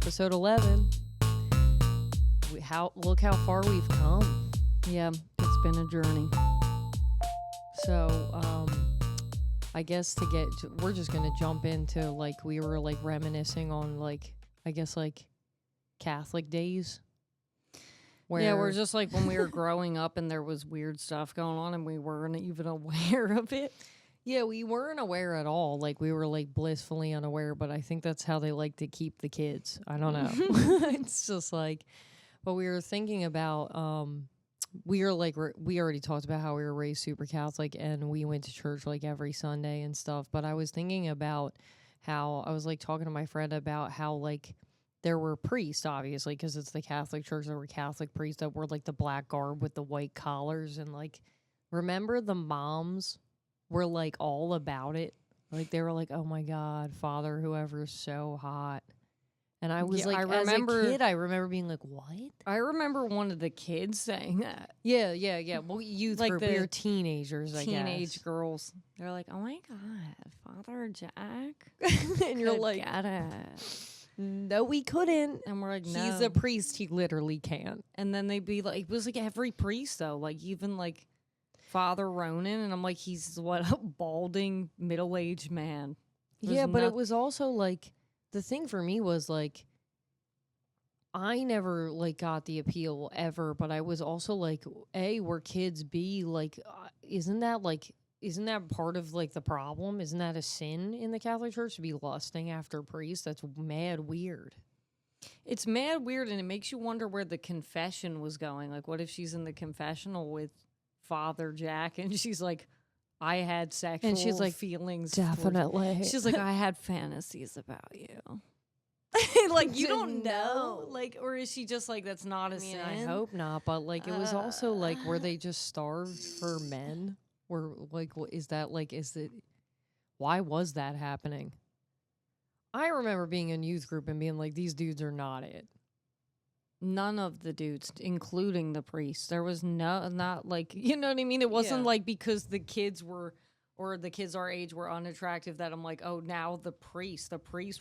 episode 11. Look how far we've come. Yeah, it's been a journey. So, I guess we're just gonna jump into, like, we were, like, reminiscing on, like, I guess, like, Catholic days. Yeah, we're just like when we were growing up and there was weird stuff going on and we weren't even aware of it. Yeah, we weren't aware at all. Like, we were, like, blissfully unaware, but I think that's how they like to keep the kids. I don't know. It's just like, but we were thinking about, we already talked about how we were raised super Catholic and we went to church, like, every Sunday and stuff. But I was thinking about how, I was, like, talking to my friend about how, like, there were priests, obviously, because it's the Catholic Church. There were Catholic priests that wore, like, the black garb with the white collars. And, like, remember the moms were, like, all about it. Like, they were like, oh, my God, Father, whoever's so hot. And I was like, as a kid, I remember being like, what? I remember one of the kids saying that. Yeah. Well, youth like group, we were teenagers, I guess. Teenage girls. They're like, oh, my God, Father Jack. And you're like, get it. No, we couldn't. And we're like, no. He's a priest. He literally can't. And then they'd be like, it was like every priest, though. Like, even like Father Ronan. And I'm like, he's what, a balding middle-aged man. Yeah, but it was also like, the thing for me was like, I never like got the appeal ever, but I was also like, A, we're kids, B, like, isn't that part of, like, the problem? Isn't that a sin in the Catholic Church to be lusting after priests? That's mad weird. It's mad weird, and it makes you wonder where the confession was going. Like, what if she's in the confessional with Father Jack, and she's like, I had sexual and she's like, feelings. Definitely. She's like, I had fantasies about you. Like, you don't know. Like, or is she just like, that's not a sin? I hope not, but, like, it was also, like, were they just starved for men? Or, like, why was that happening? I remember being in youth group and being like, these dudes are not it. None of the dudes, including the priests. There was not like, you know what I mean? It wasn't like because the kids were, or the kids our age were unattractive that I'm like, oh, now the priests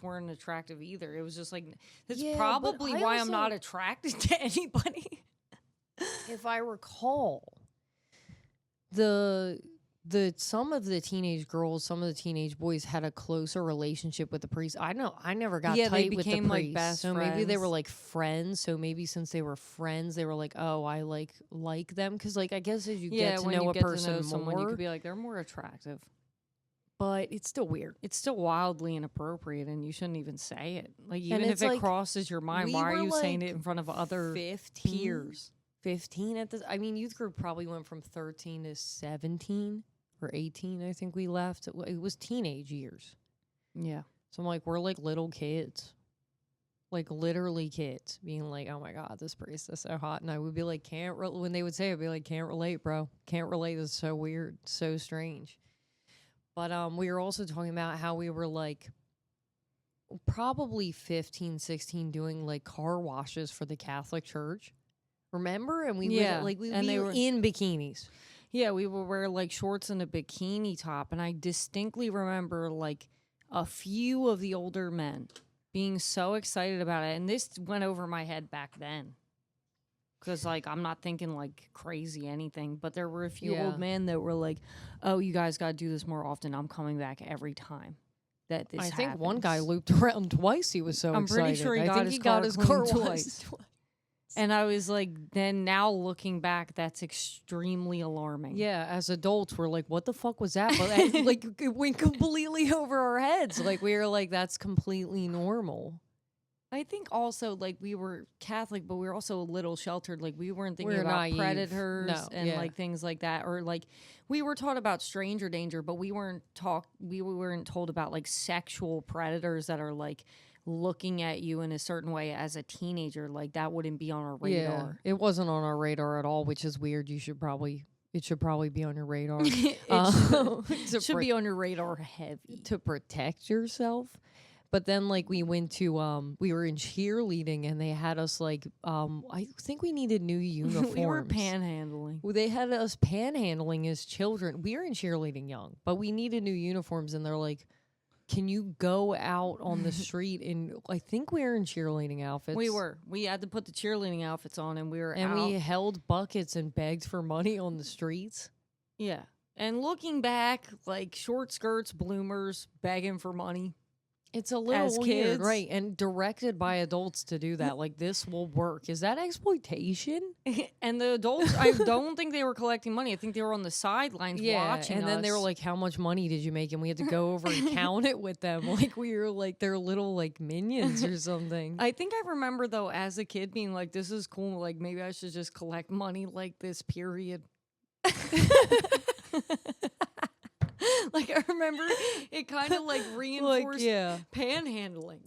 weren't attractive either. It was just like, that's probably why I'm not attracted to anybody. If I recall, some of the teenage girls, some of the teenage boys had a closer relationship with the priest. I never got tight with the priest. Like best so friends. Maybe they were like friends. So maybe since they were friends, they were like, oh, I like them. Because, like, I guess as you get to know a person more, you could be like, they're more attractive. But it's still weird. It's still wildly inappropriate, and you shouldn't even say it. Like, even if it crosses your mind, why are you saying it in front of other peers? 15 at this. I mean, youth group probably went from 13 to 17 or 18. I think we left. It was teenage years. Yeah. So I'm like, we're like little kids, like literally kids, being like, oh my God, this priest is so hot. And I would be like, when they would say it, I'd be like, can't relate, bro. Can't relate. This is so weird, so strange. But we were also talking about how we were like probably 15, 16 doing like car washes for the Catholic Church. Remember? And we were in bikinis. Yeah, we would wear like shorts and a bikini top. And I distinctly remember like a few of the older men being so excited about it. And this went over my head back then. Because, like, I'm not thinking, like, crazy anything. But there were a few old men that were like, oh, you guys got to do this more often. I'm coming back every time that this happens. I think one guy looped around twice. He was so excited. I'm pretty sure he got his car twice. And I was like, then now looking back, that's extremely alarming. Yeah, as adults, we're like, what the fuck was that? But like, it went completely over our heads. Like, we were like, that's completely normal. I think also, like, we were Catholic, but we were also a little sheltered. Like, we weren't thinking about naive. Predators like things like that. Or like, we were taught about stranger danger, but we weren't told about like sexual predators that are like looking at you in a certain way as a teenager. Like, that wouldn't be on our radar. Yeah, it wasn't on our radar at all, which is weird. It should probably be on your radar. It should be on your radar heavy. To protect yourself. But then, like, we went to, we were in cheerleading, and they had us, like, I think we needed new uniforms. We were panhandling. Well, they had us panhandling as children. We were in cheerleading young, but we needed new uniforms, and they're like, can you go out on the street in, I think we were in cheerleading outfits. We were. We had to put the cheerleading outfits on, and we were And out. we held buckets and begged for money on the streets. Yeah. And looking back, like short skirts, bloomers, begging for money. It's a little As weird, kids. right? And directed by adults to do that. Like, this will work. Is that exploitation? And the adults, I don't think they were collecting money. I think they were on the sidelines watching and then they were us. like, how much money did you make? And we had to go over and count it with them. Like, we were like their little, like, minions or something. I think I remember, though, as a kid being like, this is cool. Like, maybe I should just collect money like this, period. Like, I remember it kind of like reinforced panhandling.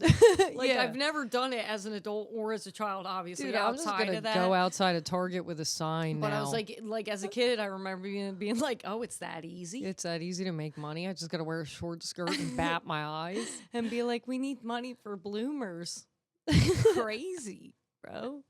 Like, I've never done it as an adult or as a child, obviously. Dude, I'm just outside gonna of that. go outside a Target with a sign But now. I was like as a kid, I remember being like, oh, it's that easy. It's that easy to make money. I just gotta wear a short skirt and bat my eyes. And be like, we need money for bloomers. Crazy, bro.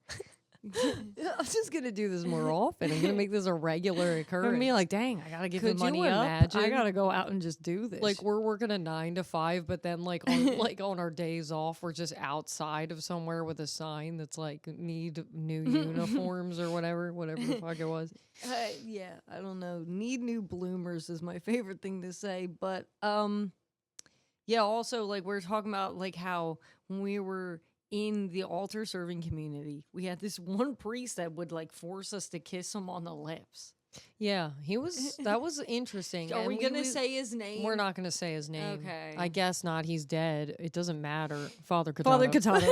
I'm just gonna do this more often. I'm gonna make this a regular occurrence. And be like, dang, I gotta give the Could money you up. I imagine? gotta go out and just do this. Like, we're working a 9 to 5, but then like on like on our days off, we're just outside of somewhere with a sign that's like need new uniforms or whatever the fuck it was. Yeah, I don't know. Need new bloomers is my favorite thing to say. But yeah, also like we're talking about like how when we were in the altar serving community, we had this one priest that would like force us to kiss him on the lips. Yeah, that was interesting. Are And we gonna say his name? We're not gonna say his name. Okay. I guess not. He's dead. It doesn't matter. Father Catano. Father Catano.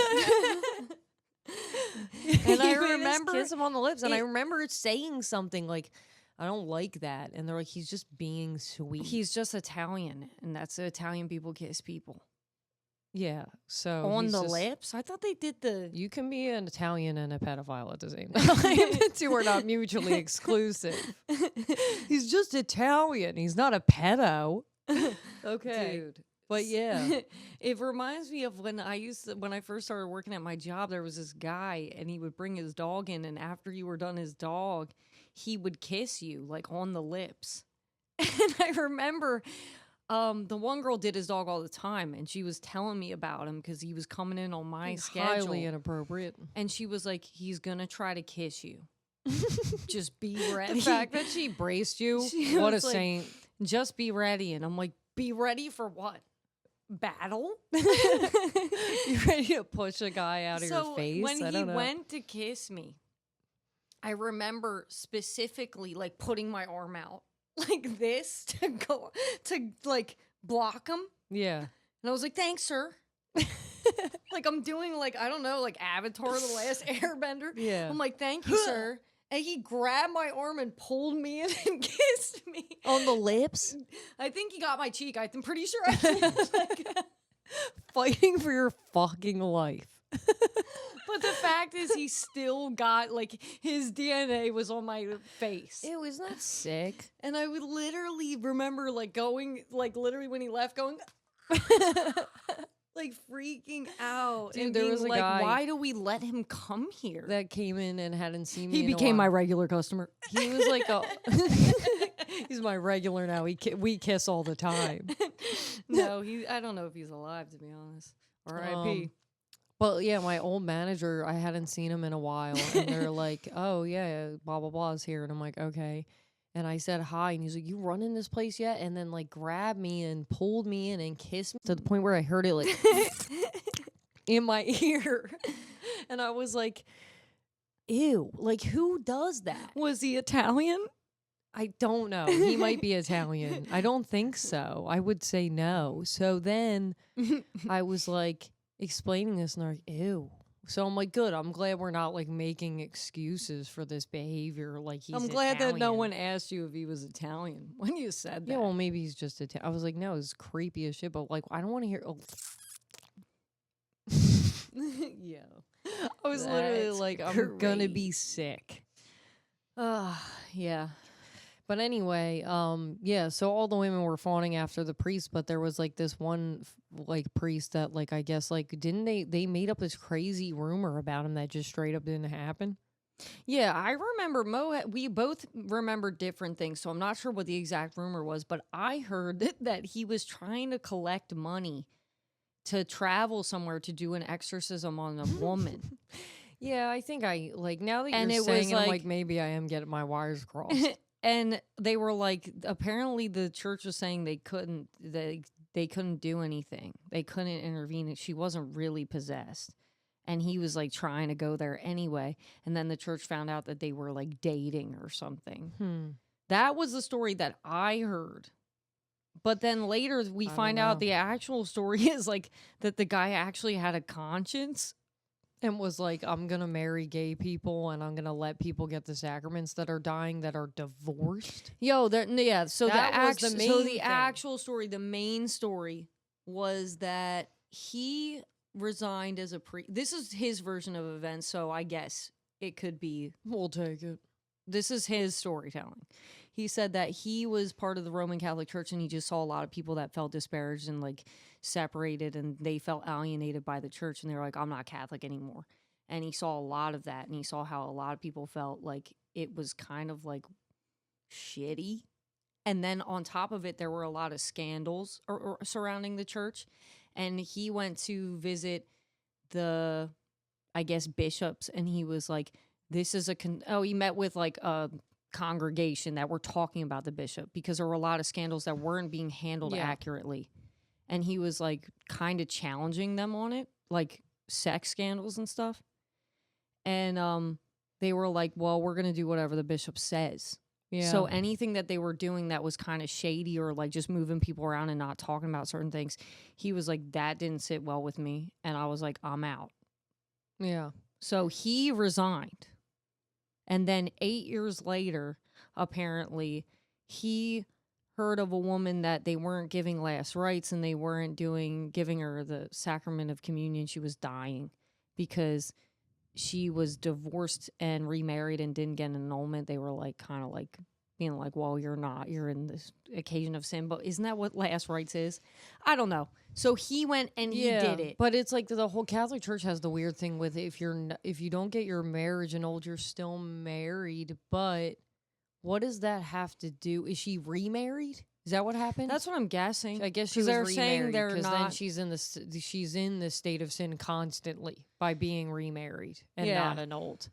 And I He made us remember kiss him on the lips, and I remember saying something like, I don't like that. And they're like, he's just being sweet. He's just Italian, and that's Italian people kiss people. Yeah. So On he's the just- lips? I thought they did the... You can be an Italian and a pedophile at the same time. The two are not mutually exclusive. He's just Italian. He's not a pedo. Okay. Dude. But yeah. It reminds me of when I first started working at my job, there was this guy and he would bring his dog in, and after you were done his dog, he would kiss you like on the lips. And I remember the one girl did his dog all the time, and she was telling me about him because he was coming in on my schedule. Highly inappropriate. And she was like, he's gonna try to kiss you. Just be ready. The fact that she braced you, She what a was like, saint. Just be ready. And I'm like, be ready for what? Battle? You ready to push a guy out of your face? When I he don't know. went to kiss me, I remember specifically like putting my arm out like this to like block him. Yeah. And I was like, thanks, sir. Like I'm doing like, I don't know, like Avatar the Last Airbender. Yeah. I'm like, thank you, sir. And he grabbed my arm and pulled me in and kissed me. On the lips? I think he got my cheek. I'm pretty sure I did. Like, Fighting for your fucking life. but the fact is, he still got, like, his DNA was on my face. Ew, isn't that sick? And I would literally remember, like, going, like, literally when he left, going, like, freaking out. Dude, and there being was a like, guy why do we let him come here? That came in and hadn't seen me He in a became my while. regular customer. He was like he's my regular now. We kiss all the time. No, I don't know if he's alive, to be honest. R.I.P. But yeah, my old manager, I hadn't seen him in a while, and they're like, "Oh yeah, blah blah blah is here," and I'm like, "Okay." And I said hi, and he's like, "You running this place yet?" And then like grabbed me and pulled me in and kissed me to the point where I heard it like in my ear, and I was like, "Ew!" Like who does that? Was he Italian? I don't know. He might be Italian. I don't think so. I would say no. So then I was like explaining this, and they're like, "Ew." So I'm like, good. I'm glad we're not like making excuses for this behavior. Like he's I'm glad that no Italian. one asked you if he was Italian when you said that. Yeah, well, maybe he's just Italian. I was like, no, it's creepy as shit. But like, I don't want to hear. Oh. Yeah. I was literally That's like, I'm gonna great. be sick. Yeah. But anyway, yeah, so all the women were fawning after the priest, but there was like this one like priest that like I guess like didn't they made up this crazy rumor about him that just straight up didn't happen. Yeah, I remember we both remember different things, so I'm not sure what the exact rumor was, but I heard that he was trying to collect money to travel somewhere to do an exorcism on a woman. Yeah, I think I like now that And you're it saying was it, I'm like- like maybe I am getting my wires crossed. And they were like, apparently the church was saying they couldn't do anything. They couldn't intervene. She wasn't really possessed. And he was like trying to go there anyway. And then the church found out that they were like dating or something. That was the story that I heard. But then later we find out the actual story is like that the guy actually had a conscience. And was like, I'm going to marry gay people and I'm going to let people get the sacraments that are dying that are divorced. So the thing. actual story, the main story was that he resigned as a priest. This is his version of events, so I guess it could be. We'll take it. This is his storytelling. He said that he was part of the Roman Catholic Church and he just saw a lot of people that felt disparaged and like separated and they felt alienated by the church and they were like, I'm not Catholic anymore. And he saw a lot of that and he saw how a lot of people felt like it was kind of like shitty. And then on top of it, there were a lot of scandals or surrounding the church. And he went to visit the, I guess, bishops and he was like, this is he met with like a congregation that were talking about the bishop because there were a lot of scandals that weren't being handled accurately. And he was like kind of challenging them on it, like sex scandals and stuff. And they were like, well, we're going to do whatever the bishop says. Yeah. So anything that they were doing that was kind of shady or like just moving people around and not talking about certain things, he was like, that didn't sit well with me. And I was like, I'm out. Yeah. So he resigned. And then 8 years later, apparently, he heard of a woman that they weren't giving last rites and they weren't giving her the sacrament of communion. She was dying because she was divorced and remarried and didn't get an annulment. They were like kind of like being like, well, you're in this occasion of sin. But isn't that what last rites is? I don't know. So he went and he did it. But it's like the whole Catholic Church has the weird thing with if you don't get your marriage annulled, you're still married. But what does that have to do? Is she remarried? Is that what happened? That's what I'm guessing. I guess she was they're remarried saying they're because not. then she's in the state of sin constantly by being remarried and not annulled.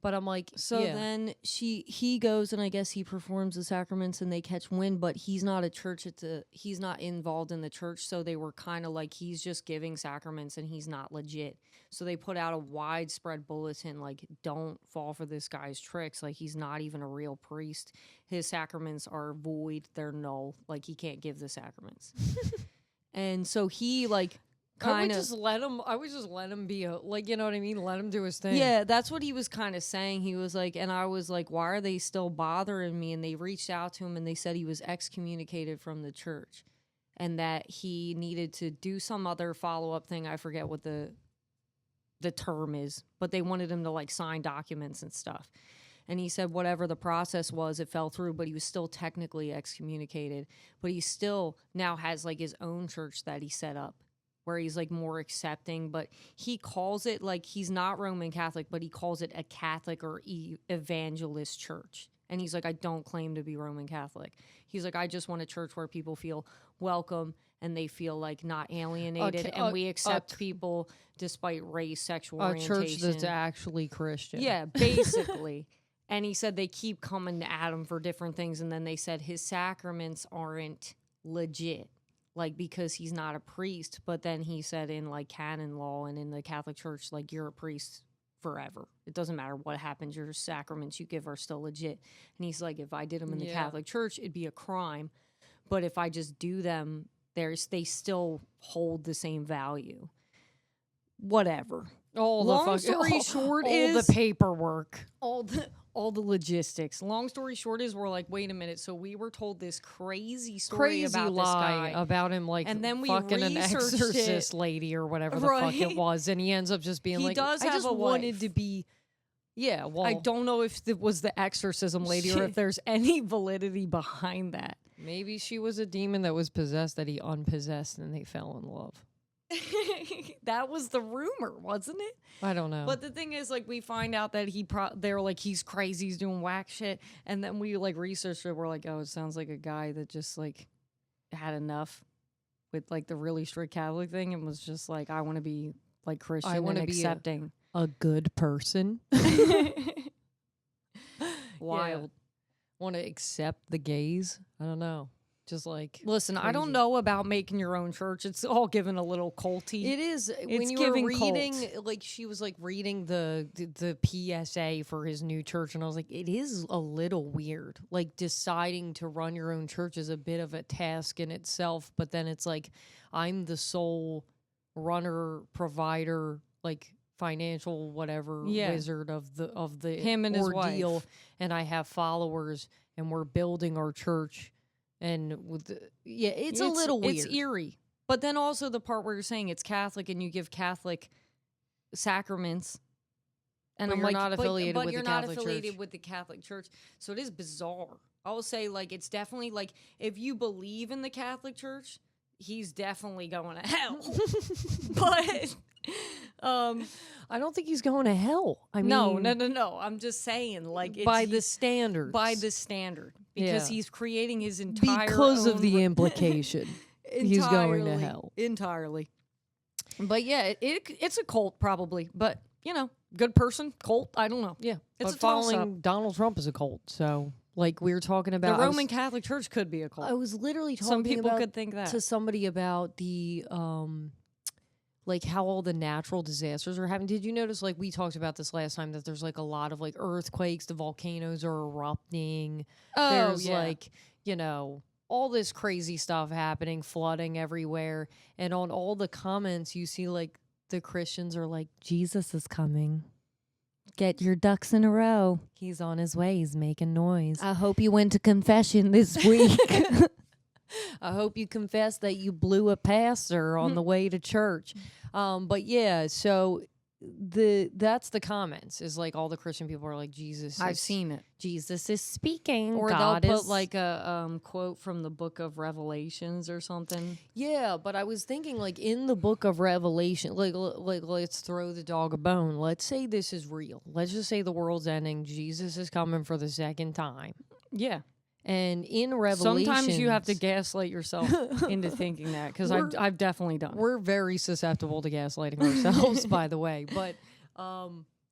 But I'm like, then he goes and I guess he performs the sacraments and they catch wind, but he's not a church. He's not involved in the church. So they were kind of like, he's just giving sacraments and he's not legit. So they put out a widespread bulletin like, don't fall for this guy's tricks. Like he's not even a real priest. His sacraments are void. They're null. Like he can't give the sacraments. And so he like, I would just let him be like, you know what I mean? Let him do his thing. Yeah, that's what he was kind of saying. He was like, and I was like, why are they still bothering me? And they reached out to him and they said he was excommunicated from the church and that he needed to do some other follow-up thing. I forget what the term is, but they wanted him to like sign documents and stuff. And he said whatever the process was, it fell through, but he was still technically excommunicated. But he still now has like his own church that he set up, where he's like more accepting, but he calls it like he's not Roman Catholic, but he calls it a Catholic or evangelist church. And he's like, I don't claim to be Roman Catholic. He's like, I just want a church where people feel welcome and they feel like not alienated and we accept people despite race, sexual orientation. A church that's actually Christian. Yeah, basically. And he said they keep coming at him for different things. And then they said his sacraments aren't legit. Like, because he's not a priest. But then he said in, like, canon law and in the Catholic Church, like, you're a priest forever. It doesn't matter what happens. Your sacraments you give are still legit. And he's like, if I did them in the Catholic Church, it'd be a crime. But if I just do them, they still hold the same value. Whatever. Long story short is... all the paperwork. All the logistics. Long story short is we're like, wait a minute. So we were told this crazy story about this guy. About him, like, and then we fucking an researched exorcist lady or whatever the fuck it was. And he ends up just being like, I just wanted to be... Yeah, well... I don't know if it was the exorcism lady or if there's any validity behind that. Maybe she was a demon that was possessed that he unpossessed and they fell in love. That was the rumor, wasn't it? I don't know. But the thing is, like, we find out that they're like, he's crazy, he's doing whack shit. And then we, like, researched it. We're like, oh, it sounds like a guy that just, like, had enough with, like, the really strict Catholic thing and was just like, I want to be, like, Christian and accepting. A good person. Wild. Want to accept the gays? I don't know. Just like, listen, crazy. I don't know about making your own church. It's all given a little culty. It is. When you were reading, like, she was like reading the PSA for his new church, and I was like, it is a little weird. Like, deciding to run your own church is a bit of a task in itself, but then it's like, I'm the sole runner, provider, like, financial whatever wizard of the him and ordeal, his wife. And I have followers, and we're building our church. And with it's a little weird. It's eerie. But then also the part where you're saying it's Catholic and you give Catholic sacraments. And but I'm you're like, not affiliated but with you're the not Catholic affiliated Church. with the Catholic Church. So it is bizarre. I will say, like, it's definitely like, if you believe in the Catholic Church, he's definitely going to hell. But I don't think he's going to hell. I mean, no. I'm just saying, like, it's by the standards. By the standard. Because he's creating his entire because own of the implication. He's going to hell. Entirely. But yeah, it's a cult probably. But, you know, good person, cult, I don't know. Yeah. It's but a following Donald Trump is a cult. So, like, we were talking about... The Roman Catholic Church could be a cult. I was literally talking Some people could think that. to somebody about the... like how all the natural disasters are happening. Did you notice, like, we talked about this last time, that there's like a lot of like earthquakes, the volcanoes are erupting. There's like, you know, all this crazy stuff happening, flooding everywhere. And on all the comments, you see like the Christians are like, Jesus is coming. Get your ducks in a row. He's on his way. He's making noise. I hope you went to confession this week. I hope you confess that you blew a pastor on the way to church. But yeah, so that's the comments, is like all the Christian people are like, Jesus. I've seen it. Jesus is speaking. Or God they'll is... put like a quote from the book of Revelations or something. Yeah, but I was thinking, like, in the book of Revelation, like let's throw the dog a bone. Let's say this is real. Let's just say the world's ending. Jesus is coming for the second time. Yeah. And in Revelation, sometimes you have to gaslight yourself into thinking that, because I've definitely done. We're very susceptible to gaslighting ourselves, by the way. But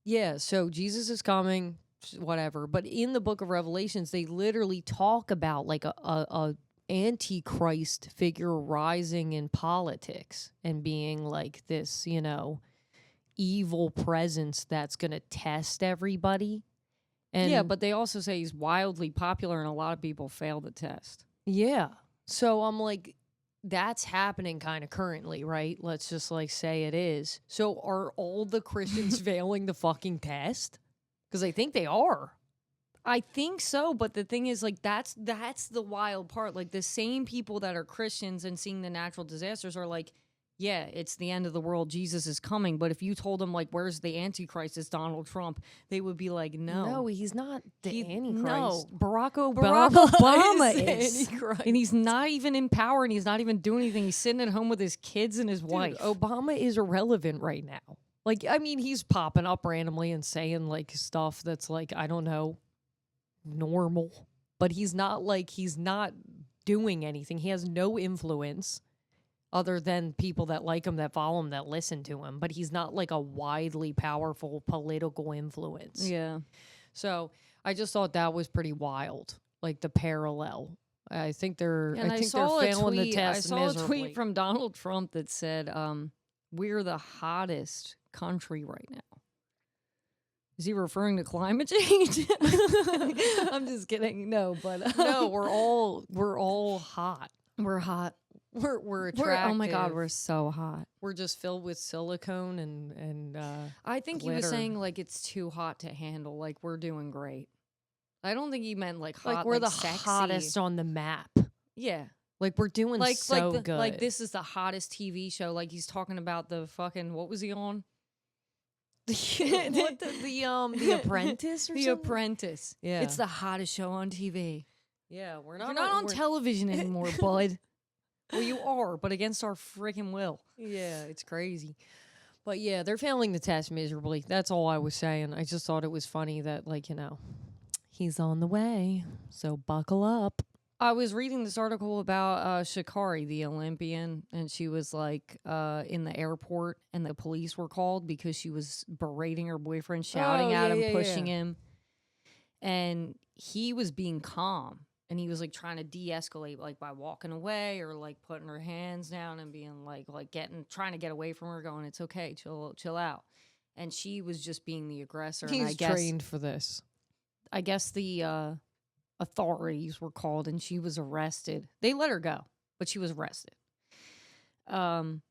yeah, so Jesus is coming, whatever. But in the book of Revelations, they literally talk about like a antichrist figure rising in politics and being like this, you know, evil presence that's going to test everybody. And yeah, but they also say he's wildly popular and a lot of people fail the test. Yeah. So I'm like, that's happening kind of currently, right? Let's just like say it is. So are all the Christians failing the fucking test? Because I think they are. I think so, but the thing is, like, that's the wild part. Like, the same people that are Christians and seeing the natural disasters are like, yeah, it's the end of the world. Jesus is coming. But if you told them, like, where's the Antichrist? It's Donald Trump. They would be like, no. No, he's not the Antichrist. No. Barack Obama is the Antichrist. And he's not even in power, and he's not even doing anything. He's sitting at home with his kids and his wife. Obama is irrelevant right now. Like, I mean, he's popping up randomly and saying, like, stuff that's, like, I don't know, normal. But he's not doing anything. He has no influence other than people that like him, that follow him, that listen to him. But he's not like a widely powerful political influence. Yeah. So I just thought that was pretty wild, like the parallel. I think they're failing the test miserably. I saw a tweet from Donald Trump that said, we're the hottest country right now. Is he referring to climate change? I'm just kidding. No, but no, we're all hot. We're hot. We're attractive. Oh my God, we're so hot. We're just filled with silicone and I think glitter. He was saying like it's too hot to handle. Like we're doing great. I don't think he meant like hot. Like we're the sexy. hottest on the map. Yeah. Like we're doing good. Like this is the hottest TV show. Like he's talking about the fucking, what was he on? The Apprentice or The something? Apprentice. Yeah. It's the hottest show on TV. Yeah, we're not on television anymore, bud. Well, you are, but against our freaking will. Yeah, it's crazy. But yeah, they're failing the test miserably. That's all I was saying. I just thought it was funny that, like, he's on the way. So buckle up. I was reading this article about Shikari, the Olympian, and she was like in the airport, and the police were called because she was berating her boyfriend, shouting at him, pushing him, and he was being calm, and he was like trying to de-escalate, like by walking away or like putting her hands down and being like trying to get away from her, going, "It's okay, chill out," and she was just being the aggressor. He's and I guess, trained for this. I guess the authorities were called and she was arrested. They let her go, but she was arrested. And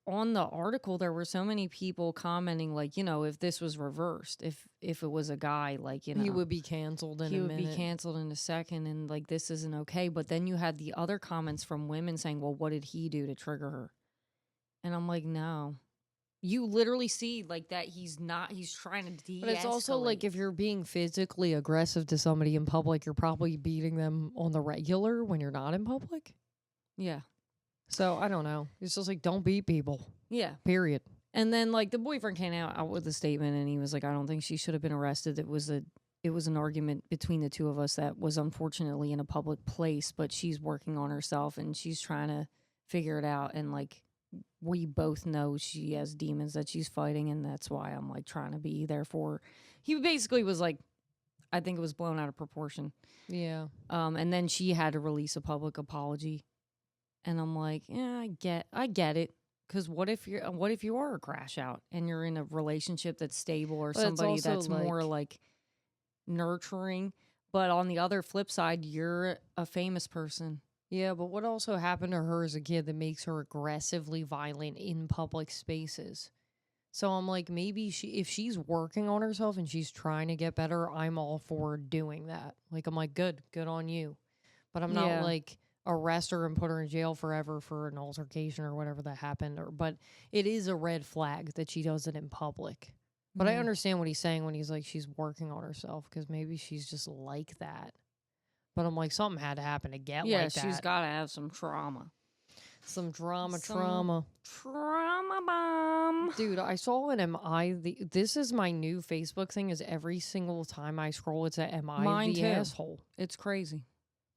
on the article, there were so many people commenting, like, if this was reversed, if it was a guy, like, he would be canceled in a minute. He would be canceled in a second, and like, this isn't okay. But then you had the other comments from women saying, well, what did he do to trigger her? And I'm like, no. You literally see like that he's trying to de-escalate. But it's also like if you're being physically aggressive to somebody in public, you're probably beating them on the regular when you're not in public. Yeah. So I don't know. It's just like, don't beat people. Yeah. Period. And then like the boyfriend came out with a statement, and he was like, I don't think she should have been arrested. It was an argument between the two of us that was unfortunately in a public place, but she's working on herself and she's trying to figure it out, and like, we both know she has demons that she's fighting, and that's why I'm like trying to be there for her. He basically was like, I think it was blown out of proportion. Yeah. And then she had to release a public apology, and I'm like, yeah, I get it. Because what if you are a crash out and you're in a relationship that's stable, or somebody that's more like nurturing, but on the other flip side, you're a famous person. Yeah, but what also happened to her as a kid that makes her aggressively violent in public spaces? So I'm like, maybe if she's working on herself and she's trying to get better, I'm all for doing that. Like, I'm like, good on you. But I'm not like, arrest her and put her in jail forever for an altercation or whatever that happened. But it is a red flag that she does it in public. But I understand what he's saying when he's like, she's working on herself, because maybe she's just like that. But I'm like, something had to happen to get like that. Yeah, she's got to have some trauma. Some trauma. Trauma bomb. Dude, I saw an this is my new Facebook thing, is every single time I scroll, it's a am I Mine the too. asshole? It's crazy.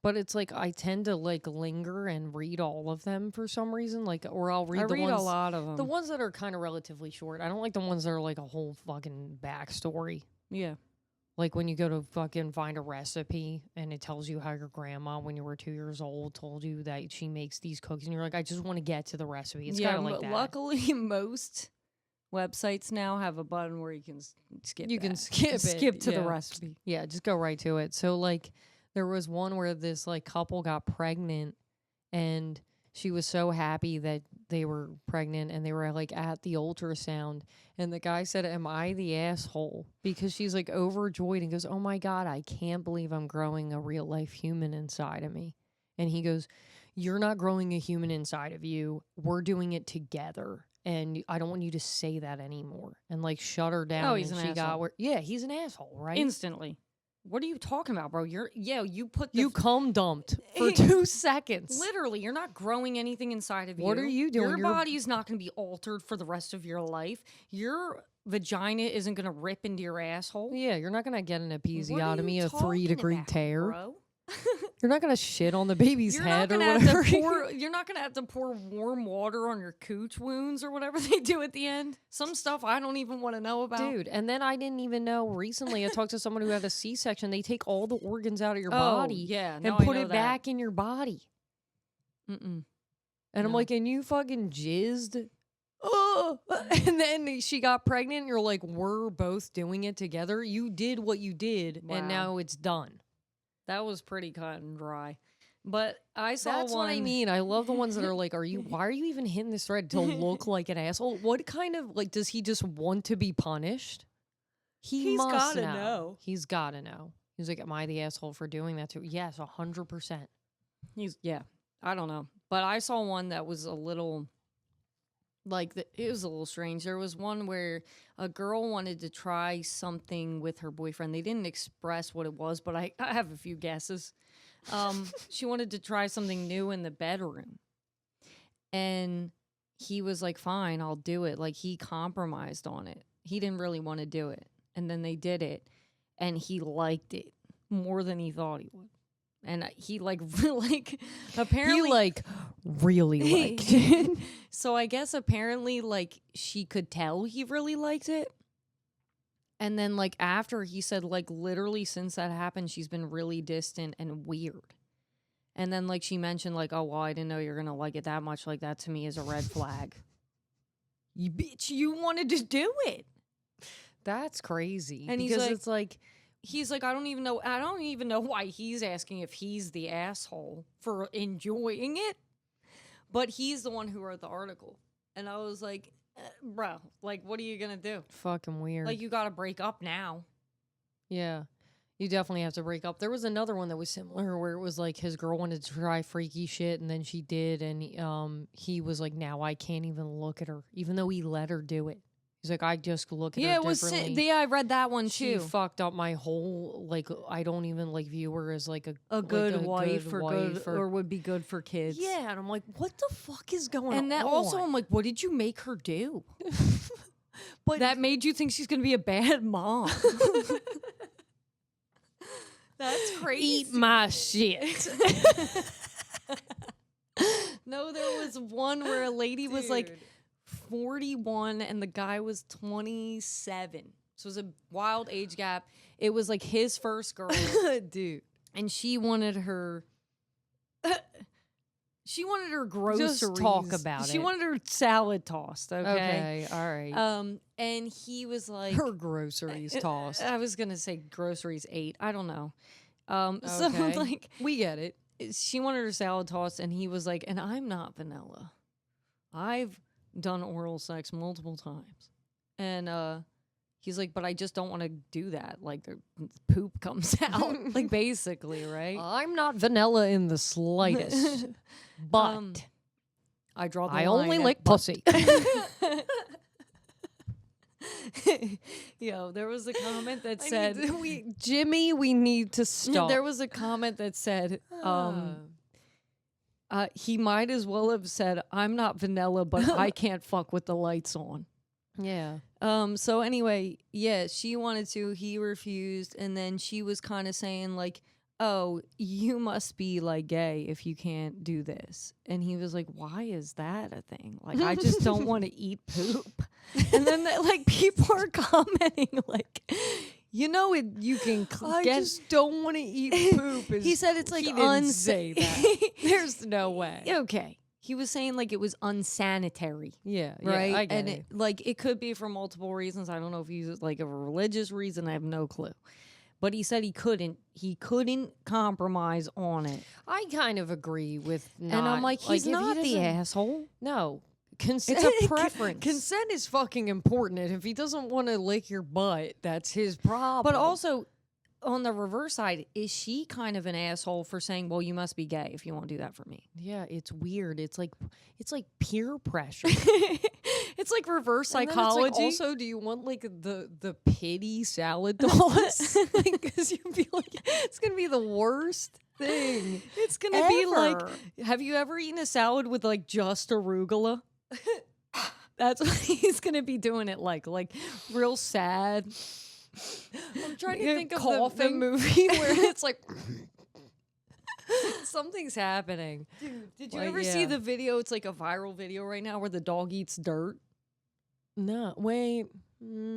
But it's like, I tend to like linger and read all of them for some reason. Like, or I'll read I the read ones, a lot of them. the ones that are kind of relatively short. I don't like the ones that are like a whole fucking backstory. Yeah. Like when you go to fucking find a recipe and it tells you how your grandma, when you were 2 years old, told you that she makes these cookies, and you're like, I just want to get to the recipe. It's kind of like that. Luckily, most websites now have a button where you can skip. You can skip to the recipe. Yeah, just go right to it. So like, there was one where this like couple got pregnant, and she was so happy that they were pregnant, and they were like at the ultrasound, and the guy said, am I the asshole? Because she's like overjoyed and goes, oh my God, I can't believe I'm growing a real life human inside of me. And he goes, you're not growing a human inside of you. We're doing it together. And I don't want you to say that anymore. And like shut her down. Oh, he's an asshole. He's an asshole, right? Instantly. What are you talking about, bro? You cum dumped for 2 seconds. Literally, you're not growing anything inside of you. What are you doing? Your body's not going to be altered for the rest of your life. Your vagina isn't going to rip into your asshole. Yeah, you're not going to get an episiotomy, a 3-degree tear. Bro? You're not going to shit on the baby's head or whatever. You're not going to have to pour warm water on your cooch wounds or whatever they do at the end. Some stuff I don't even want to know about. Dude, and then I didn't even know. Recently, I talked to someone who had a C-section. They take all the organs out of your body and put it back in your body. And I'm like, and you fucking jizzed? Oh. And then she got pregnant, and you're like, we're both doing it together. You did what you did, and now it's done. That was pretty cut and dry. But I saw That's what I mean. I love the ones that are like, why are you even hitting this thread to look like an asshole? What kind of, like, does he just want to be punished? He's gotta know. He's gotta know. He's like, am I the asshole for doing that too? Yes, 100%. I don't know. But I saw one that was a little, it was a little strange. There was one where a girl wanted to try something with her boyfriend. They didn't express what it was, but I have a few guesses. She wanted to try something new in the bedroom. And he was like, fine, I'll do it. Like, he compromised on it. He didn't really want to do it. And then they did it. And he liked it more than he thought he would. And he apparently He really liked it. So I guess apparently she could tell he really liked it. And then after, he said literally since that happened, she's been really distant and weird. And then she mentioned oh, well, I didn't know you're gonna like it that much. Like, that to me is a red flag. You bitch, you wanted to do it. That's crazy. And because he's like, I don't even know why he's asking if he's the asshole for enjoying it. But he's the one who wrote the article. And I was like, bro, what are you gonna do? fucking weird. You gotta break up now. Yeah. You definitely have to break up. There was another one that was similar where it was his girl wanted to try freaky shit and then she did, and he was like, now I can't even look at her, even though he let her do it. He's like, I just look at her differently. Yeah, I read that one She too. fucked up my whole, I don't even view her as a good wife or would be good for kids. Yeah, and I'm like, what the fuck is going on? And that also, I'm like, what did you make her do? But that made you think she's gonna be a bad mom. That's crazy. Eat my shit. No, there was one where a lady was 41 and the guy was 27. So it was a wild age gap. It was his first girl. Dude. And she wanted her groceries. Just talk about it. She wanted her salad tossed, Okay, all right. And he was like, her groceries tossed. I was gonna say groceries ate. I don't know. Okay. So we get it. she wanted her salad tossed, and he was like, and I'm not vanilla. I've done oral sex multiple times. And he's like, but I just don't want to do that. The poop comes out. Basically, right? I'm not vanilla in the slightest. But I draw the I line only at lick butt. pussy. Yo, there was a comment that said, Jimmy, we need to stop. There was a comment that said, he might as well have said, I'm not vanilla, but I can't fuck with the lights on. Yeah. So anyway, yeah, she wanted to, he refused, and then she was kind of saying oh, you must be gay if you can't do this. And he was like, why is that a thing? I just don't want to eat poop. And then people are commenting you can I just don't want to eat poop. He said it's he didn't say that. There's no way. Okay. He was saying it was unsanitary. Yeah, right. I get and it. it could be for multiple reasons. I don't know if he's a religious reason. I have no clue. But he said he couldn't compromise on it. I kind of agree with not. And I'm like, he's if not he the doesn't- asshole. No. Consent, It's a preference. Consent is fucking important. And if he doesn't want to lick your butt, that's his problem. But also, on the reverse side, is she kind of an asshole for saying, well, you must be gay if you won't do that for me? Yeah, it's weird. It's like peer pressure. It's reverse And then psychology. it's also, do you want the pity salad toss? Because you'd be it's gonna be the worst thing. It's gonna be have you ever eaten a salad with just arugula? That's what he's gonna be doing it like real sad. I'm trying to think of the coughing. movie where it's something's happening. Dude, did you ever see the video? It's a viral video right now where the dog eats dirt. No, wait.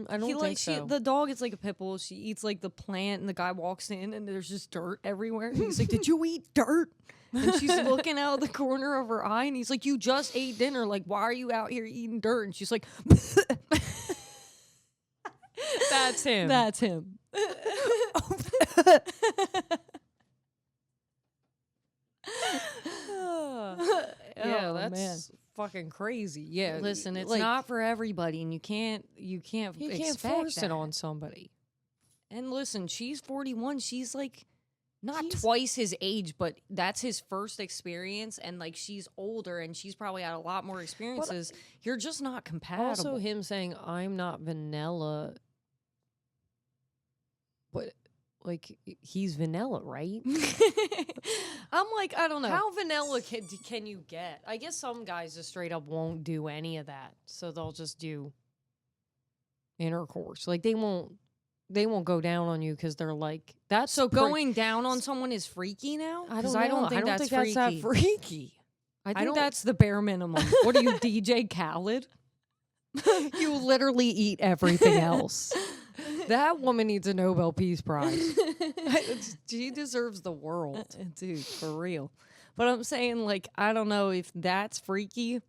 I don't think so. The dog is like a pit bull. She eats the plant, and the guy walks in, and there's just dirt everywhere. And he's like, "Did you eat dirt?" And she's looking out of the corner of her eye, and he's like, "You just ate dinner. Why are you out here eating dirt?" And she's like, That's him. "That's him." Yeah, Oh, that's man. fucking crazy. Yeah, Listen, it's not for everybody, and you can't You can't expect force that. it on somebody. And listen, she's 41. She's not He's- twice his age, but that's his first experience. And she's older, and she's probably had a lot more experiences. You're just not compatible. Also, him saying I'm not vanilla. like, he's vanilla, right? I'm like, I don't know. How vanilla can you get? I guess some guys just straight up won't do any of that. So they'll just do intercourse. Like, they won't go down on you because they're like, that's So going down on someone is freaky now? I 'Cause don't know. think that's freaky. that freaky. I think that's the bare minimum. What are you, DJ Khaled? You literally eat everything else. That woman needs a Nobel Peace Prize. She deserves the world. Dude, for real. But I'm saying, like, I don't know if that's freaky.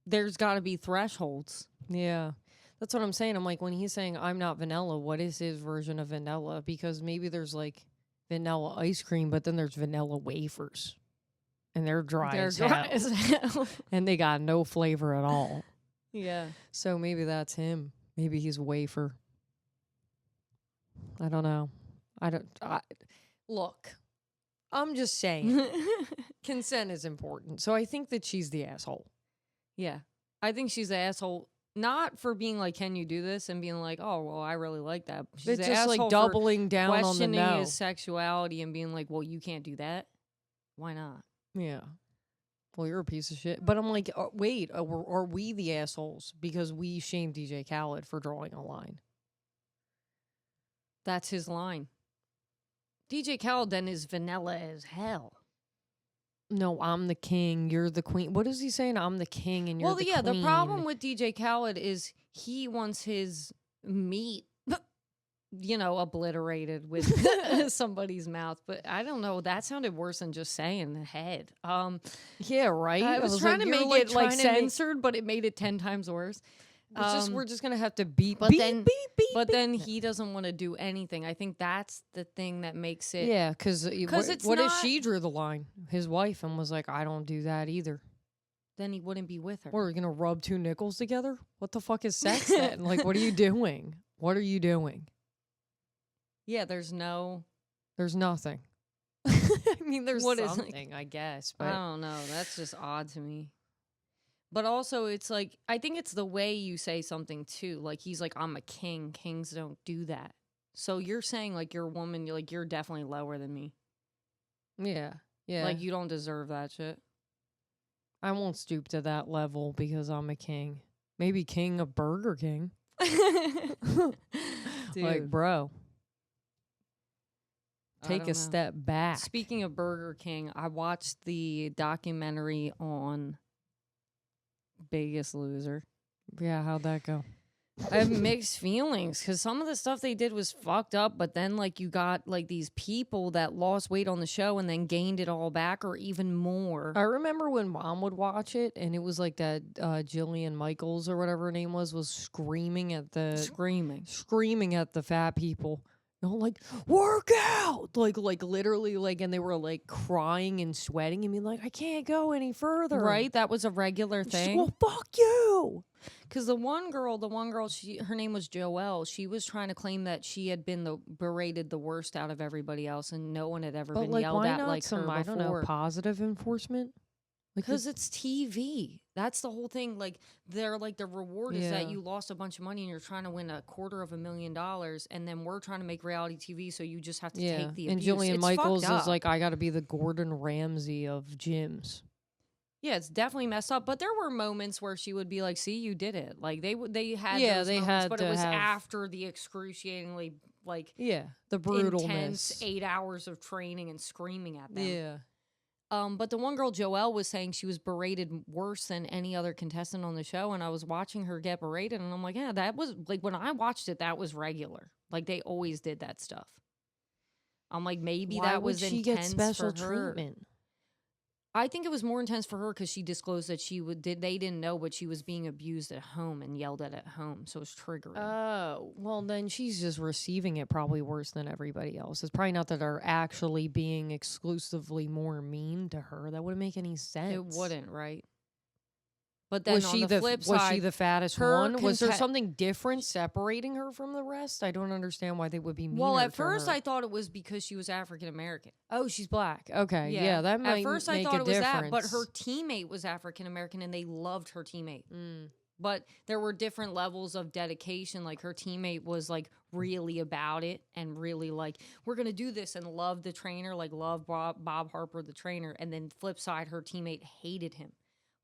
There's got to be thresholds. Yeah. That's what I'm saying. I'm like, when he's saying I'm not vanilla, what is his version of vanilla? Because maybe there's like vanilla ice cream, but then there's vanilla wafers. And they're dry as hell. And they got no flavor at all. Yeah. So maybe that's him. Maybe he's wafer. I don't know. Look, I'm just saying. Consent is important. So I think that she's the asshole. Yeah. I think she's the asshole. Not for being like, can you do this? And being like, oh, well, I really like that. She's It's just like doubling down on the questioning no. his sexuality and being like, well, you can't do that. Why not? Yeah. Well, you're a piece of shit. But I'm like, wait, are we the assholes because we shamed DJ Khaled for drawing a line? That's his line. DJ Khaled then is vanilla as hell. No, I'm the king. You're the queen. What is he saying? I'm the king and you're the queen. The problem with DJ Khaled is he wants his meat, obliterated with somebody's mouth. But I don't know. That sounded worse than just saying the head. Yeah, right. I was trying to make it like censored, but it made it 10 times worse. We're just gonna have to beep. But beep, then, beep, beep, but beep. then he doesn't want to do anything. I think that's the thing that makes it. Yeah, because it's what if not- she drew the line, his wife, and was like, I don't do that either. Then he wouldn't be with her. What, are we gonna rub two nickels together? What the fuck is sex then? Like, what are you doing? What are you doing? Yeah, there's nothing. I mean, there's What is- something, I guess, but I don't know. That's just odd to me. But also, it's like, I think it's the way you say something, too. Like, he's like, I'm a king. Kings don't do that. So you're saying, like, you're a woman, you're definitely lower than me. yeah. Like, you don't deserve that shit. I won't stoop to that level because I'm a king. Maybe king of Burger King. Like, bro, take a step back. Speaking of Burger King, I watched the documentary on Biggest Loser. Yeah, how'd that go? I have mixed feelings because some of the stuff they did was fucked up, but then like you got like these people that lost weight on the show and then gained it all back or even more. I remember when Mom would watch it and it was like that Jillian Michaels or whatever her name was screaming at the fat people. Like, work out, like literally, like, and they were like crying and sweating and being like, I can't go any further. Right? That was a regular thing. Well, fuck you. Because the one girl, her name was Joelle. She was trying to claim that she had been berated the worst out of everybody else, and no one had ever been yelled at like her before. I don't know, positive enforcement. Because it's TV. That's the whole thing. Like, they're like, the reward is that you lost a bunch of money and you're trying to win $250,000, and then we're trying to make reality TV, so you just have to take the abuse. And Jillian Michaels is like, I got to be the Gordon Ramsay of gyms. Yeah, it's definitely messed up. But there were moments where she would be like, "See, you did it." Like they had those moments, had, but it was after the excruciatingly the brutalness, intense 8 hours of training and screaming at them. Yeah. But the one girl, Joelle, was saying she was berated worse than any other contestant on the show. And I was watching her get berated. And I'm like, yeah, that was, like, when I watched it, that was regular. Like, they always did that stuff. I'm like, maybe Why that was would she intense get special for her. treatment? I think it was more intense for her because she disclosed that they didn't know, but she was being abused at home and yelled at home. So it's triggering. Oh, well, then she's just receiving it probably worse than everybody else. It's probably not that they're actually being exclusively more mean to her. That wouldn't make any sense. It wouldn't, right? But then was on she the flip side, was she the fattest one? Was there conte- something different separating her from the rest? I don't understand why they would be meaner. Well, at to first her. I thought it was because she was African American. Oh, she's black. Okay, yeah, that might At first make I thought a it was difference. that, but her teammate was African American, and they loved her teammate. But there were different levels of dedication. Like her teammate was like really about it and really like, we're going to do this, and loved the trainer, like loved Bob Harper, the trainer. And then flip side, her teammate hated him.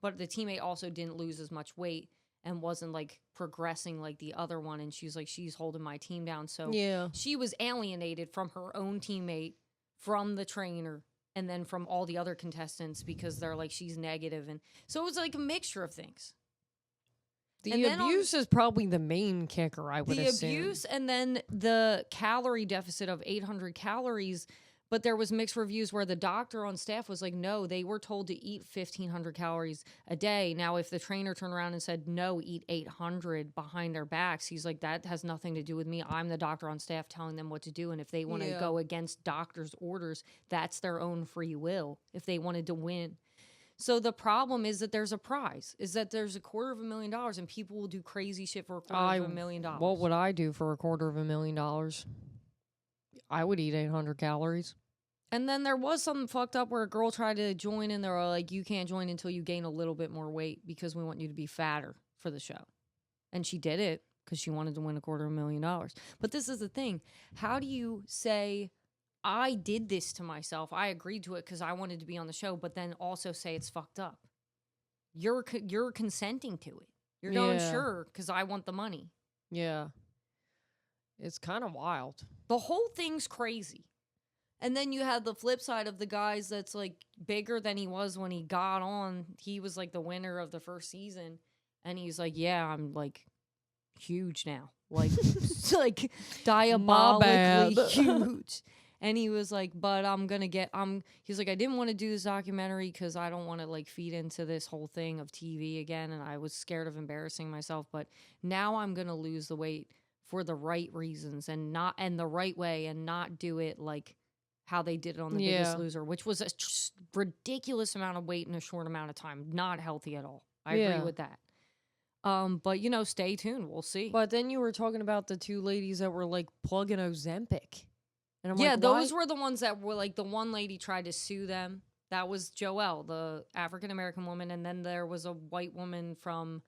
But the teammate also didn't lose as much weight and wasn't like progressing like the other one. And she's like, she's holding my team down. So she was alienated from her own teammate, from the trainer, and then from all the other contestants because they're like, she's negative. And so it was like a mixture of things. The abuse is probably the main kicker, I would assume. The abuse, and then the calorie deficit of 800 calories. But there was mixed reviews where the doctor on staff was like, no, they were told to eat 1,500 calories a day. Now, if the trainer turned around and said, no, eat 800 behind their backs, he's like, that has nothing to do with me. I'm the doctor on staff telling them what to do. And if they want to go against doctor's orders, that's their own free will if they wanted to win. So the problem is that there's a prize, is that there's $250,000 and people will do crazy shit for $250,000. What would I do for $250,000? I would eat 800 calories. And then there was something fucked up where a girl tried to join and they were like, you can't join until you gain a little bit more weight because we want you to be fatter for the show. And she did it because she wanted to win $250,000. But this is the thing. How do you say, I did this to myself, I agreed to it because I wanted to be on the show, but then also say it's fucked up? You're consenting to it. You're going, sure, because I want the money. Yeah. It's kind of wild. The whole thing's crazy. And then you have the flip side of the guys that's like bigger than he was when he got on. He was like the winner of the first season. And he's like, yeah, I'm like huge now. Like, like diabolically huge. And he was like, but he's like, I didn't want to do this documentary because I don't want to like feed into this whole thing of TV again. And I was scared of embarrassing myself. But now I'm going to lose the weight for the right reasons and the right way, and not do it like how they did it on The Biggest Loser, which was a ridiculous amount of weight in a short amount of time. Not healthy at all. I agree with that. But stay tuned. We'll see. But then you were talking about the two ladies that were like plugging Ozempic. And I'm like, those were the ones that were like, the one lady tried to sue them. That was Joelle, the African-American woman. And then there was a white woman from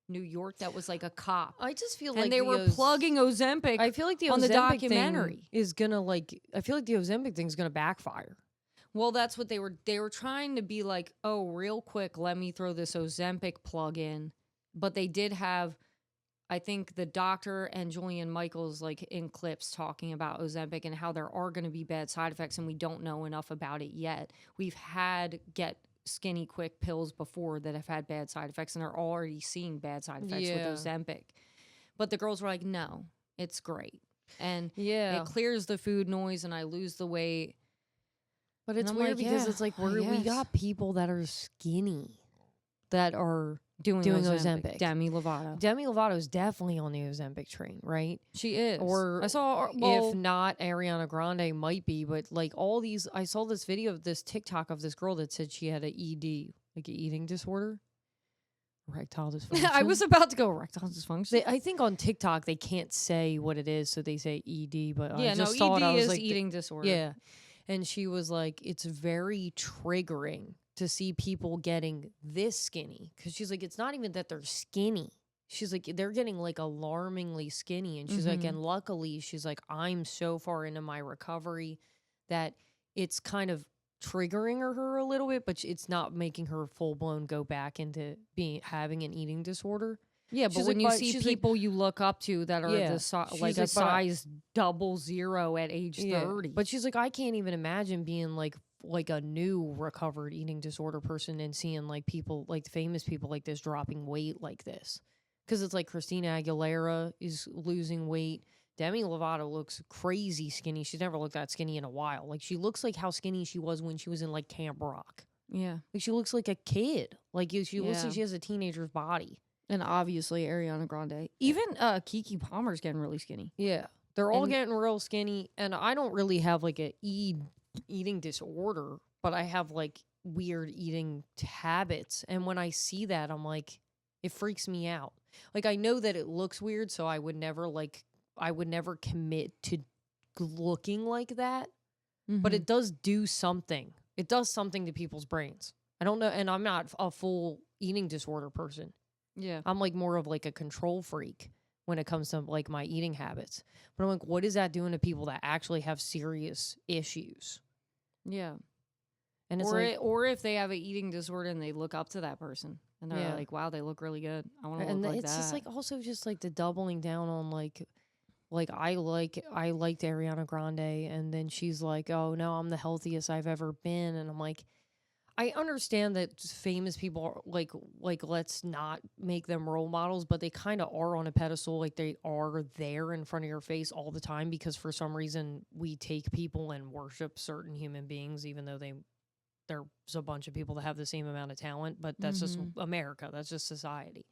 New York that was like a cop. I just feel like and they were plugging Ozempic. I feel like the on Ozempic the documentary thing is gonna like. I feel like the Ozempic thing is gonna backfire. Well, that's what they were trying to be like. Oh, real quick, let me throw this Ozempic plug in. But they did have, I think, the doctor and Julian Michaels like in clips talking about Ozempic and how there are going to be bad side effects, and we don't know enough about it yet. We've had get skinny quick pills before that have had bad side effects, and are already seeing bad side effects with Ozempic. But the girls were like, no, it's great. And it clears the food noise and I lose the weight. But it's weird because it's like we got people that are skinny that are doing Ozempic. Demi Lovato. Demi Lovato is definitely on the Ozempic train, right? She is. Or I saw, if not, Ariana Grande might be. But like all these, I saw this video of this TikTok of this girl that said she had an ED, like an eating disorder, erectile dysfunction. I was about to go erectile dysfunction. I think on TikTok they can't say what it is, so they say ED. But yeah, I just no, thought ED I was is like, eating disorder. Yeah, and she was like, it's very triggering to see people getting this skinny, because she's like, it's not even that they're skinny. She's like, they're getting like alarmingly skinny. And she's like, and luckily, she's like, I'm so far into my recovery that it's kind of triggering her a little bit, but it's not making her full blown go back into having an eating disorder. Yeah, but when you see people you look up to that are the like a size 00 at age 30. But she's like, I can't even imagine being like a new recovered eating disorder person and seeing like people, like famous people like this dropping weight like this. Because it's like Christina Aguilera is losing weight. Demi Lovato looks crazy skinny. She's never looked that skinny in a while. Like, she looks like how skinny she was when she was in like Camp Rock. Yeah. Like, she looks like a kid. Like, she looks like she has a teenager's body. And obviously Ariana Grande. Even Keke Palmer's getting really skinny. Yeah. They're all getting real skinny. And I don't really have like a eating disorder, but I have like weird eating habits. And when I see that, I'm like, it freaks me out. Like, I know that it looks weird, so I would never commit to looking like that. But it does do something. It does something to people's brains. I don't know. And I'm not a full eating disorder person. Yeah. I'm like more of like a control freak when it comes to like my eating habits. But I'm like, what is that doing to people that actually have serious issues? Yeah. And it's or if they have an eating disorder and they look up to that person and they're like, wow, they look really good. I want to look like that. And it's just like also just like the doubling down on like I liked Ariana Grande, and then she's like, oh no, I'm the healthiest I've ever been, and I'm like, I understand that famous people are like let's not make them role models, but they kind of are on a pedestal, like they are there in front of your face all the time because for some reason we take people and worship certain human beings, even though there's a bunch of people that have the same amount of talent, but that's just America, that's just society.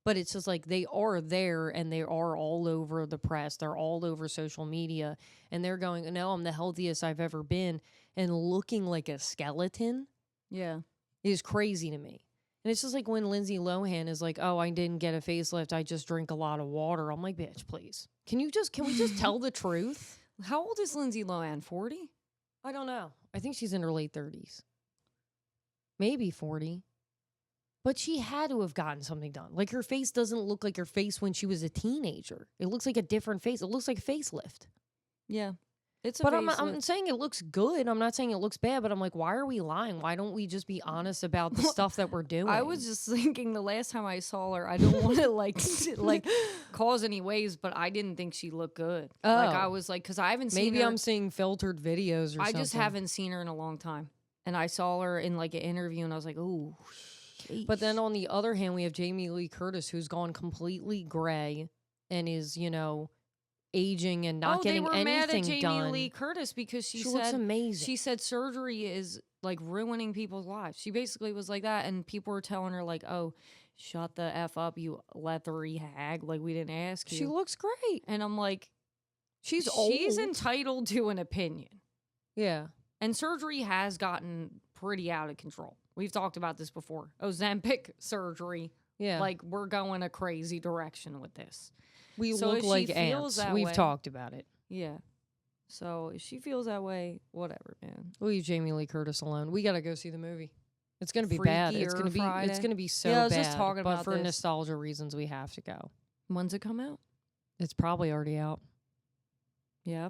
But it's just like they are there and they are all over the press. They're all over social media and they're going, no, I'm the healthiest I've ever been, and looking like a skeleton. Yeah. Is crazy to me. And it's just like when Lindsay Lohan is like, oh, I didn't get a facelift, I just drink a lot of water. I'm like, bitch, please. Can we just tell the truth? How old is Lindsay Lohan? 40? I don't know. I think she's in her late 30s. Maybe 40. But she had to have gotten something done. Like her face doesn't look like her face when she was a teenager. It looks like a different face. It looks like a facelift. Yeah. It's a but I'm saying it looks good. I'm not saying it looks bad, but I'm like, why are we lying? Why don't we just be honest about the stuff that we're doing? I was just thinking the last time I saw her, I don't want to like cause any waves, but I didn't think she looked good. Oh. Like I was like, because I haven't seen Maybe her. I'm seeing filtered videos or something. I just haven't seen her in a long time. And I saw her in like an interview and I was like, ooh. But then on the other hand, we have Jamie Lee Curtis, who's gone completely gray and is, aging and not getting anything done. They were mad at Jamie Lee Curtis because she said looks amazing. She said surgery is like ruining people's lives. She basically was like that, and people were telling her like, "Oh, shut the F up, you leathery hag! Like we didn't ask you." She looks great, and I'm like, she's old. She's entitled to an opinion. Yeah, and surgery has gotten pretty out of control. We've talked about this before. Ozempic surgery. Yeah, like we're going a crazy direction with this. We look like ants. We've talked about it. Yeah. So if she feels that way, whatever, man. We'll leave Jamie Lee Curtis alone. We got to go see the movie. It's going to be bad. It's going to be so bad. I was just talking about for nostalgia reasons, we have to go. When's it come out? It's probably already out. Yeah.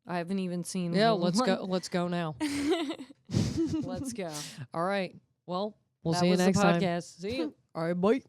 I haven't even seen Yeah, let's go. Let's go now. Let's go. All right. Well, we'll see you next time. See you. All right, bye.